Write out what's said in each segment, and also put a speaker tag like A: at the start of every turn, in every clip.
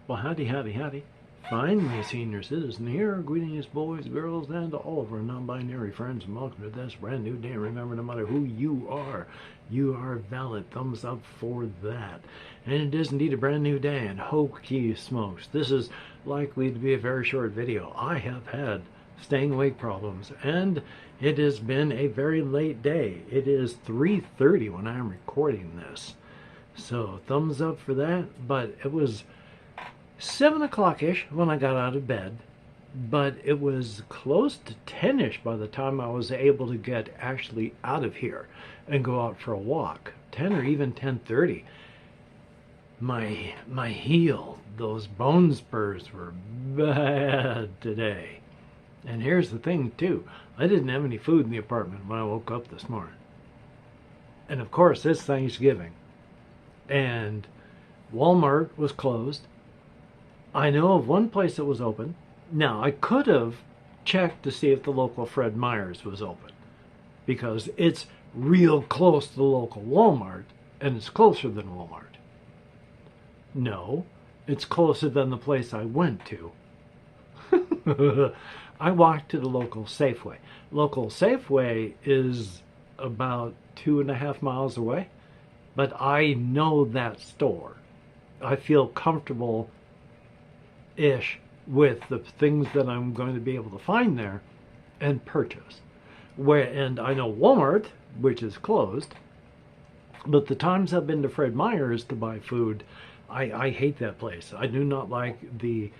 A: Well, howdy, howdy, howdy. Finally, senior citizen here, greetings, boys, girls, and all of our non-binary friends, and welcome to this brand new day. Remember, no matter who you are valid. Thumbs up for that. And it is indeed a brand new day, and hokey smokes. This is likely to be a very short video. I have had staying awake problems, and it has been a very late day. It is 3:30 when I am recording this. So, thumbs up for that, but it was 7 o'clock-ish when I got out of bed, but it was close to 10-ish by the time I was able to get actually out of here and go out for a walk. 10 or even 10:30. My heel, those bone spurs were bad today. And here's the thing too, I didn't have any food in the apartment when I woke up this morning. And of course it's Thanksgiving. And Walmart was closed. I know of one place that was open. Now, I could have checked to see if the local Fred Meyer's was open, because it's real close to the local Walmart, and it's closer than Walmart. No, it's closer than the place I went to. I walked to the local Safeway. Local Safeway is about 2.5 miles away, but I know that store. I feel comfortable ish with the things that I'm going to be able to find there and purchase. And I know Walmart, which is closed, but the times I've been to Fred Meyer's to buy food, I hate that place. I do not like I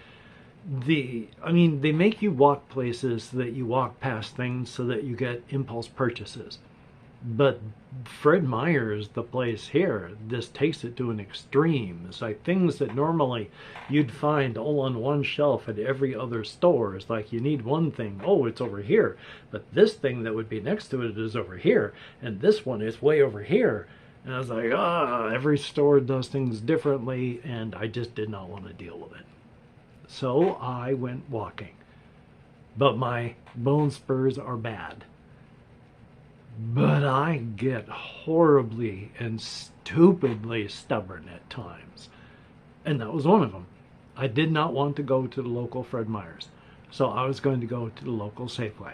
A: mean, they make you walk places so that you walk past things so that you get impulse purchases. But Fred Meyer's, the place here, this takes it to an extreme. It's like things that normally you'd find all on one shelf at every other store. It's like you need one thing, oh, it's over here. But this thing that would be next to it is over here. And this one is way over here. And I was like, every store does things differently, and I just did not want to deal with it. So I went walking. But my bone spurs are bad. But I get horribly and stupidly stubborn at times. And that was one of them. I did not want to go to the local Fred Meyer's. So I was going to go to the local Safeway,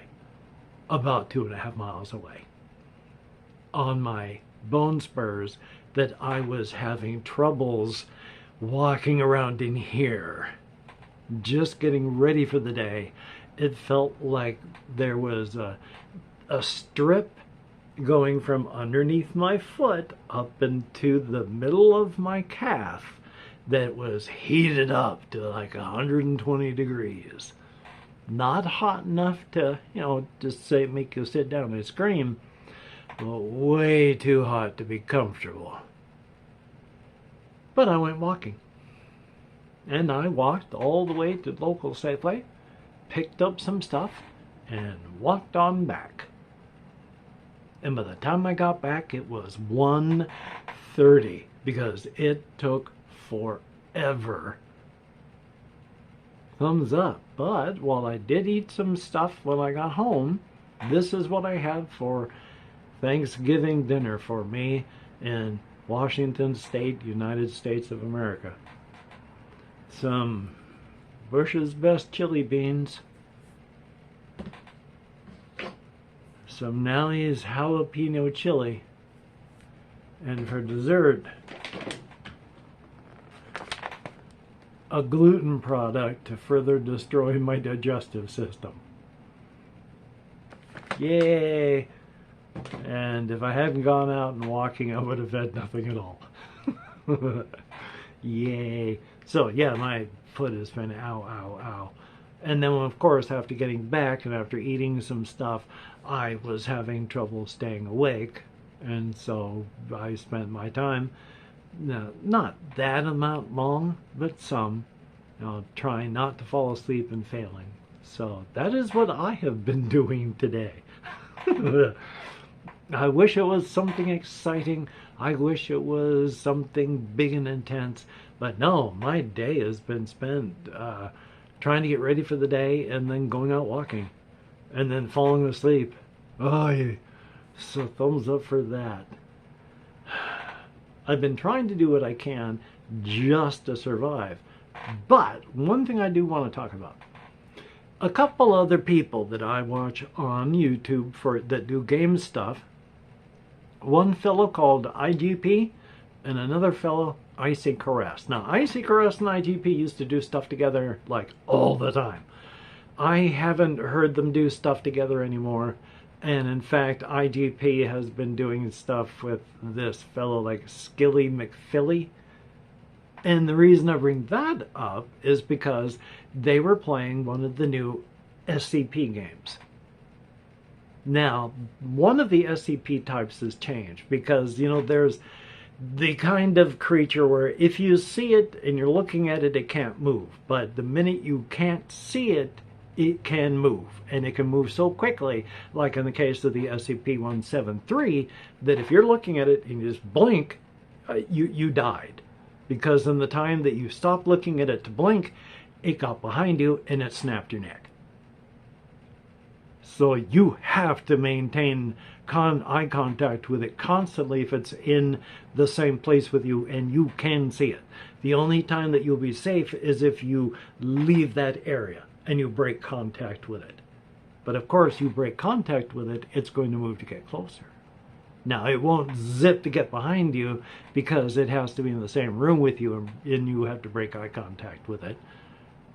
A: about 2.5 miles away. On my bone spurs that I was having troubles walking around in here, just getting ready for the day. It felt like there was a strip going from underneath my foot up into the middle of my calf that was heated up to like 120 degrees. Not hot enough to, just say make you sit down and scream, but way too hot to be comfortable. But I went walking. And I walked all the way to the local Safeway, picked up some stuff, and walked on back. And by the time I got back, it was 1:30 because it took forever. Thumbs up. But while I did eat some stuff when I got home, this is what I had for Thanksgiving dinner for me in Washington State, United States of America. Some Bush's Best chili beans, some Nally's jalapeno chili, and for dessert, a gluten product to further destroy my digestive system. Yay! And if I hadn't gone out and walking, I would have had nothing at all. Yay! So yeah, my foot has been ow, ow, ow. And then, of course, after getting back and after eating some stuff, I was having trouble staying awake. And so I spent my time, not that amount long, but some, trying not to fall asleep and failing. So that is what I have been doing today. I wish it was something exciting. I wish it was something big and intense. But no, my day has been spent trying to get ready for the day and then going out walking and then falling asleep. Oh, so thumbs up for that. I've been trying to do what I can just to survive. But one thing I do want to talk about. A couple other people that I watch on YouTube that do game stuff. One fellow called IGP and another fellow Icy Caress. Now, Icy Caress and IGP used to do stuff together like all the time. I haven't heard them do stuff together anymore. And in fact, IGP has been doing stuff with this fellow like Skilly McPhilly. And the reason I bring that up is because they were playing one of the new SCP games. Now, one of the SCP types has changed because, you know, there's the kind of creature where if you see it and you're looking at it, it can't move. But the minute you can't see it, it can move. And it can move so quickly, like in the case of the SCP-173, that if you're looking at it and you just blink, you died. Because in the time that you stopped looking at it to blink, it got behind you and it snapped your neck. So you have to maintain eye contact with it constantly if it's in the same place with you and you can see it. The only time that you'll be safe is if you leave that area and you break contact with it. But of course, you break contact with it, it's going to move to get closer. Now, it won't zip to get behind you because it has to be in the same room with you and you have to break eye contact with it.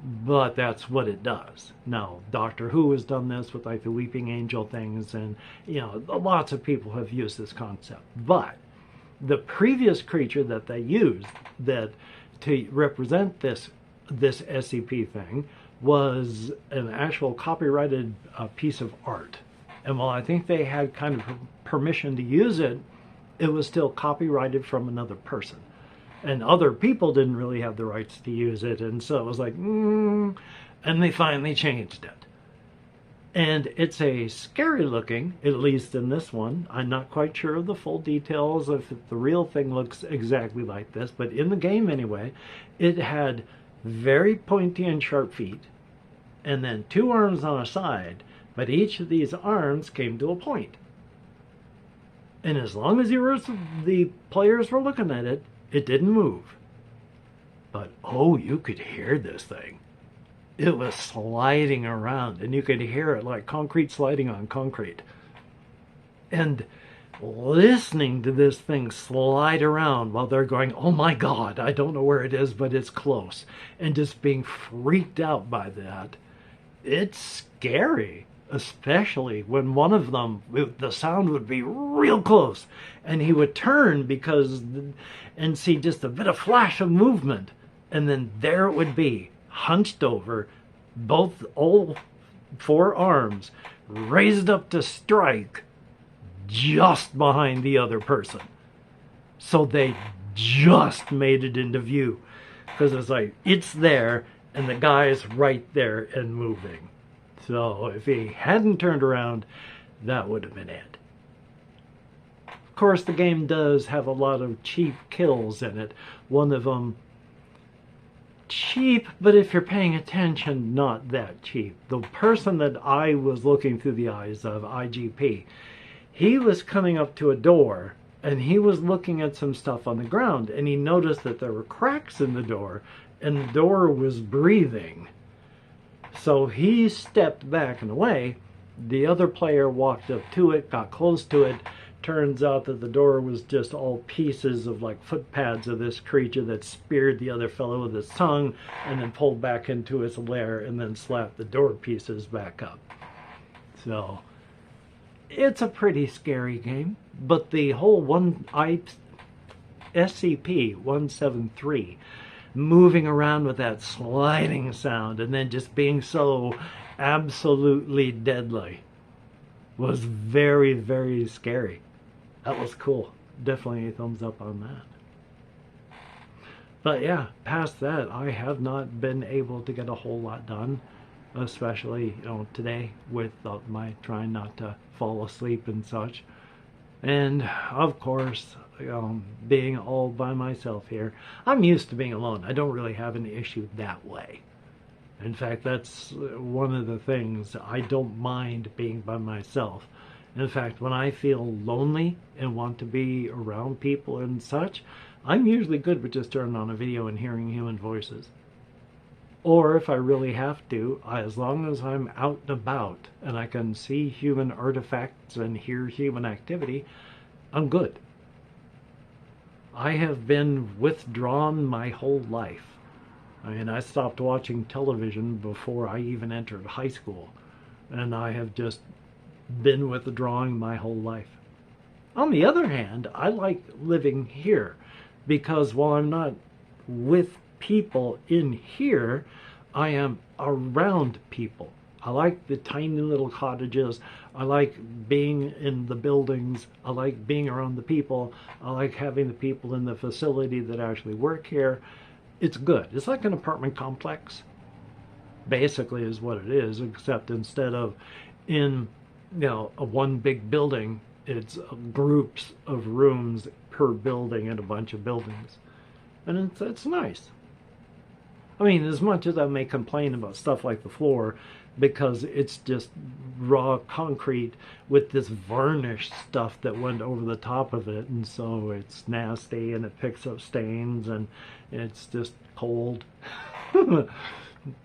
A: But that's what it does. Now, Doctor Who has done this with like the Weeping Angel things, and you know, lots of people have used this concept. But the previous creature that they used to represent this SCP thing was an actual copyrighted piece of art. And while I think they had kind of permission to use it, it was still copyrighted from another person. And other people didn't really have the rights to use it. And so it was like, and they finally changed it. And it's a scary looking, at least in this one. I'm not quite sure of the full details if the real thing looks exactly like this. But in the game anyway, it had very pointy and sharp feet. And then 2 arms on a side. But each of these arms came to a point. And as long as the players were looking at it, it didn't move. But oh, you could hear this thing. It was sliding around, and you could hear it like concrete sliding on concrete. And listening to this thing slide around while they're going, oh my God, I don't know where it is, but it's close. And just being freaked out by that. It's scary. Especially when one of them, the sound would be real close and he would turn and see just a bit of flash of movement, and then there it would be, hunched over, all 4 arms raised up to strike just behind the other person. So they just made it into view because it's like, it's there and the guy's right there and moving. So if he hadn't turned around, that would have been it. Of course, the game does have a lot of cheap kills in it. One of them, cheap, but if you're paying attention, not that cheap. The person that I was looking through the eyes of, IGP, he was coming up to a door, and he was looking at some stuff on the ground, and he noticed that there were cracks in the door, and the door was breathing. So he stepped back and away. The other player walked up to it, got close to it. Turns out that the door was just all pieces of like foot pads of this creature that speared the other fellow with his tongue and then pulled back into its lair and then slapped the door pieces back up. So it's a pretty scary game, but the whole SCP-173 moving around with that sliding sound and then just being so absolutely deadly was very, very scary. That was cool. Definitely a thumbs up on that. But yeah, past that, I have not been able to get a whole lot done, especially, today with my trying not to fall asleep and such. And of course, being all by myself here, I'm used to being alone. I don't really have an issue that way. In fact, that's one of the things. I don't mind being by myself. In fact, when I feel lonely and want to be around people and such, I'm usually good with just turning on a video and hearing human voices. Or if I really have to, as long as I'm out and about and I can see human artifacts and hear human activity, I'm good. I have been withdrawn my whole life. I mean, I stopped watching television before I even entered high school, and I have just been withdrawing my whole life. On the other hand, I like living here because while I'm not with people in here, I am around people. I like the tiny little cottages. I like being in the buildings. I like being around the people. I like having the people in the facility that actually work here. It's good. It's like an apartment complex, basically, is what it is, except instead of in, a one big building, it's groups of rooms per building and a bunch of buildings. And it's nice. I mean, as much as I may complain about stuff like the floor, because it's just raw concrete with this varnish stuff that went over the top of it, and so it's nasty and it picks up stains and it's just cold.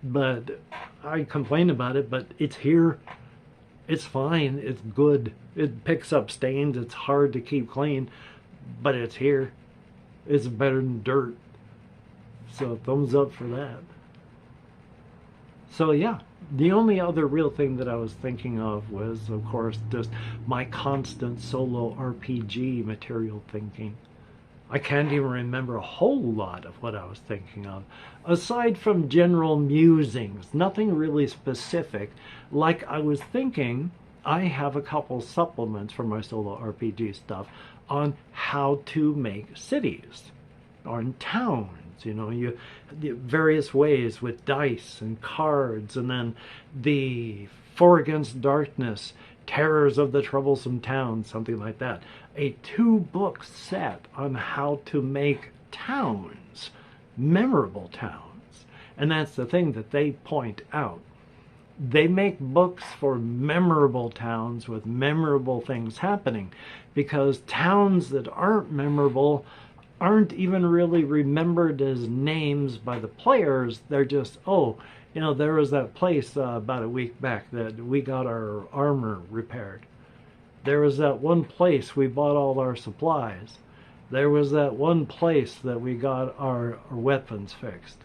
A: But I complain about it, but it's here. It's fine. It's good. It picks up stains. It's hard to keep clean, but it's here. It's better than dirt. So thumbs up for that. So yeah, the only other real thing that I was thinking of was, of course, just my constant solo RPG material thinking. I can't even remember a whole lot of what I was thinking of, aside from general musings, nothing really specific. Like I was thinking, I have a couple supplements for my solo RPG stuff on how to make cities, on towns. The various ways with dice and cards, and then the For Against Darkness, Terrors of the Troublesome Town, something like that. A 2-book set on how to make towns, memorable towns. And that's the thing that they point out. They make books for memorable towns with memorable things happening, because towns that aren't memorable aren't even really remembered as names by the players. They're just, there was that place about a week back that we got our armor repaired. There was that one place we bought all our supplies. There was that one place that we got our weapons fixed.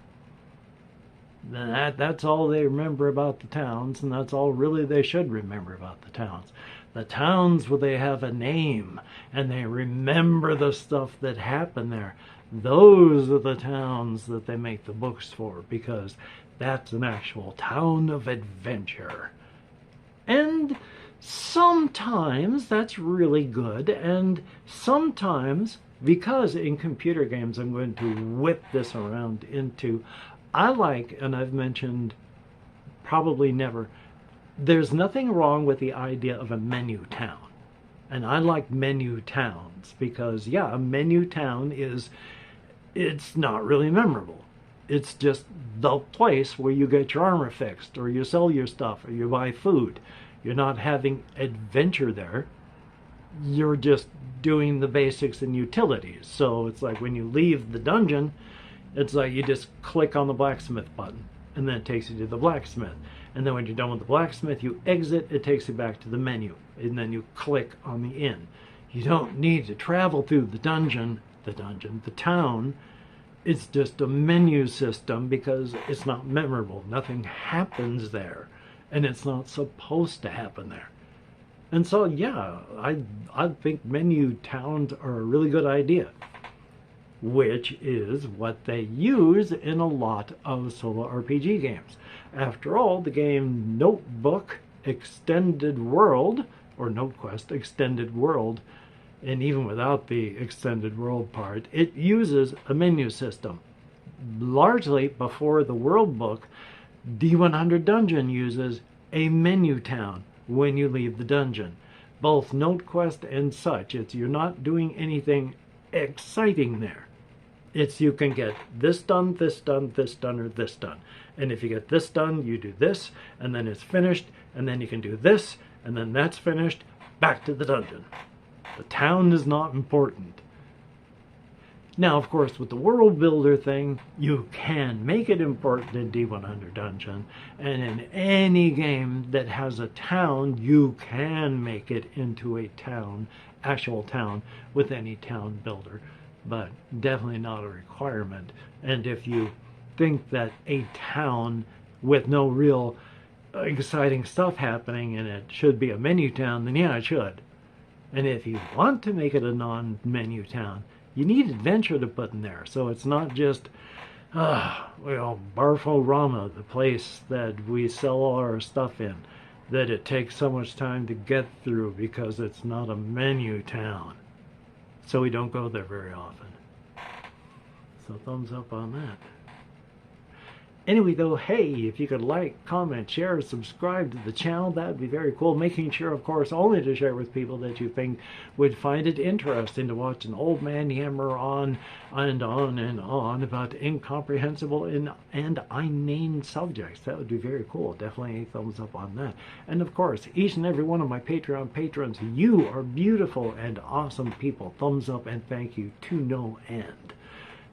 A: That's all they remember about the towns, and that's all really they should remember about the towns. The towns where they have a name and they remember the stuff that happened there, those are the towns that they make the books for, because that's an actual town of adventure. And sometimes that's really good, and sometimes, because in computer games I'm going to whip this around into, I like, and I've mentioned probably never, there's nothing wrong with the idea of a menu town. And I like menu towns because, yeah, a menu town it's not really memorable. It's just the place where you get your armor fixed, or you sell your stuff, or you buy food. You're not having adventure there. You're just doing the basics and utilities. So it's like when you leave the dungeon, it's like you just click on the blacksmith button, and then it takes you to the blacksmith. And then when you're done with the blacksmith, you exit, it takes you back to the menu. And then you click on the inn. You don't need to travel through the town. It's just a menu system because it's not memorable. Nothing happens there. And it's not supposed to happen there. And so, yeah, I think menu towns are a really good idea, which is what they use in a lot of solo RPG games. After all, the game Notebook Extended World, or NoteQuest Extended World, and even without the Extended World part, it uses a menu system. Largely, before the World Book, D100 Dungeon uses a menu town when you leave the dungeon. Both NoteQuest and such, you're not doing anything exciting there. It's you can get this done, this done, this done, or this done. And if you get this done, you do this, and then it's finished, and then you can do this, and then that's finished, back to the dungeon. The town is not important. Now, of course, with the world builder thing, you can make it important in D100 Dungeon, and in any game that has a town, you can make it into a town, actual town, with any town builder, but definitely not a requirement. And if you think that a town with no real exciting stuff happening and it should be a menu town, then yeah, it should. And if you want to make it a non-menu town, you need adventure to put in there. So it's not just, Barfo-Rama, the place that we sell all our stuff in, that it takes so much time to get through because it's not a menu town. So we don't go there very often. So thumbs up on that. Anyway, though, hey, if you could like, comment, share, subscribe to the channel, that would be very cool. Making sure, of course, only to share with people that you think would find it interesting to watch an old man yammer on and on and on about incomprehensible and inane subjects. That would be very cool. Definitely a thumbs up on that. And, of course, each and every one of my Patreon patrons, you are beautiful and awesome people. Thumbs up and thank you to no end.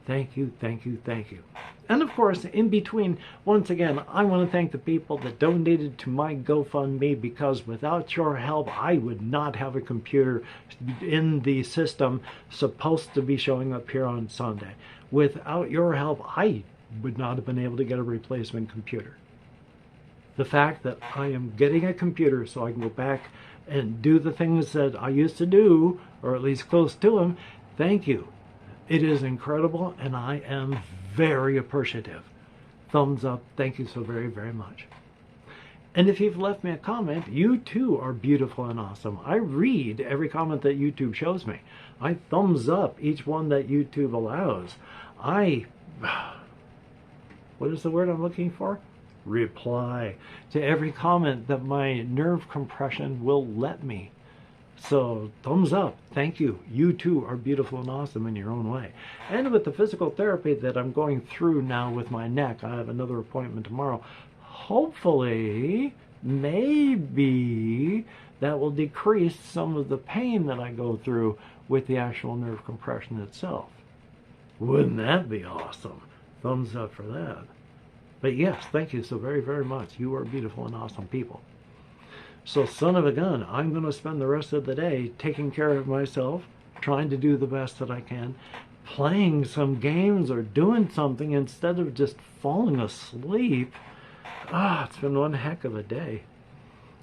A: Thank you, thank you, thank you. And of course, in between, once again, I want to thank the people that donated to my GoFundMe, because without your help, I would not have a computer in the system supposed to be showing up here on Sunday. Without your help, I would not have been able to get a replacement computer. The fact that I am getting a computer so I can go back and do the things that I used to do, or at least close to them, thank you. It is incredible, and I am very appreciative. Thumbs up. Thank you so very, very much. And if you've left me a comment, you too are beautiful and awesome. I read every comment that YouTube shows me. I thumbs up each one that YouTube allows. What is the word I'm looking for? Reply to every comment that my nerve compression will let me. So, thumbs up. Thank you. You too are beautiful and awesome in your own way. And with the physical therapy that I'm going through now with my neck, I have another appointment tomorrow. Hopefully, maybe, that will decrease some of the pain that I go through with the actual nerve compression itself. Wouldn't that be awesome? Thumbs up for that. But yes, thank you so very, very much. You are beautiful and awesome people. So, son of a gun, I'm going to spend the rest of the day taking care of myself, trying to do the best that I can, playing some games or doing something instead of just falling asleep. It's been one heck of a day.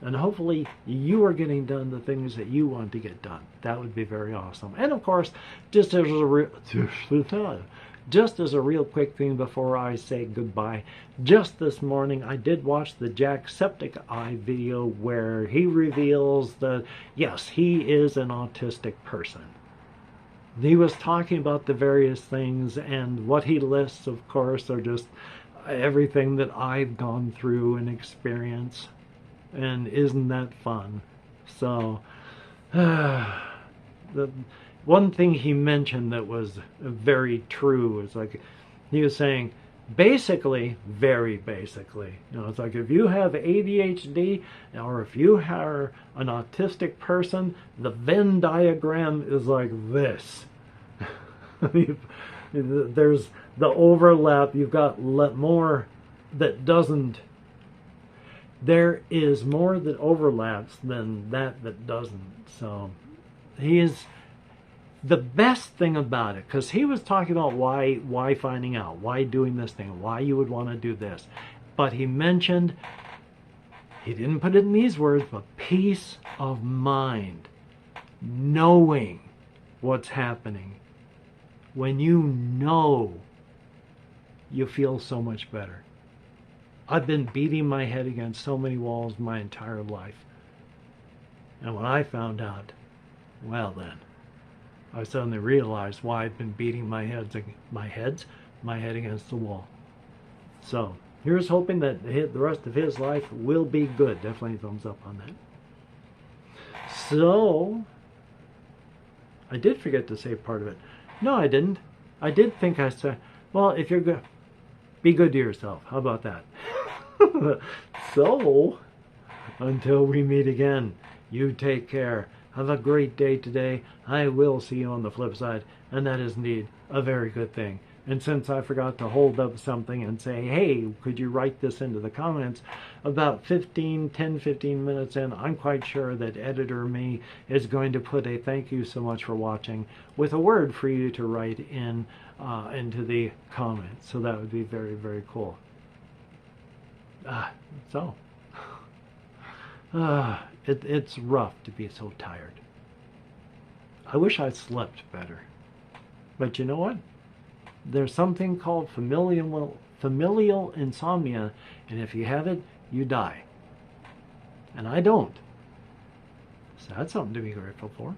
A: And hopefully you are getting done the things that you want to get done. That would be very awesome. And of course, just as a real quick thing before I say goodbye, just this morning I did watch the Jacksepticeye video where he reveals that, yes, he is an autistic person. He was talking about the various things, and what he lists, of course, are just everything that I've gone through and experienced. And isn't that fun? So, the one thing he mentioned that was very true is, like, he was saying, basically, very basically, it's like if you have ADHD or if you are an autistic person, the Venn diagram is like this. There's the overlap. You've got more that doesn't. There is more that overlaps than that doesn't. So the best thing about it, because he was talking about why finding out, why doing this thing, why you would want to do this. But he mentioned, he didn't put it in these words, but peace of mind. Knowing what's happening. When you know, you feel so much better. I've been beating my head against so many walls my entire life. And when I found out, well then, I suddenly realized why I'd been beating my head against the wall. So, here's hoping that the rest of his life will be good. Definitely thumbs up on that. So, I did forget to say part of it. No, I didn't. I did think I said, well, if you're good, be good to yourself. How about that? So, until we meet again, you take care. Have a great day today. I will see you on the flip side. And that is indeed a very good thing. And since I forgot to hold up something and say, hey, could you write this into the comments, about 10, 15 minutes in, I'm quite sure that editor me is going to put a thank you so much for watching with a word for you to write in into the comments. So that would be very, very cool. So, it's rough to be so tired. I wish I slept better. But you know what? There's something called familial insomnia, and if you have it, you die. And I don't. So that's something to be grateful for.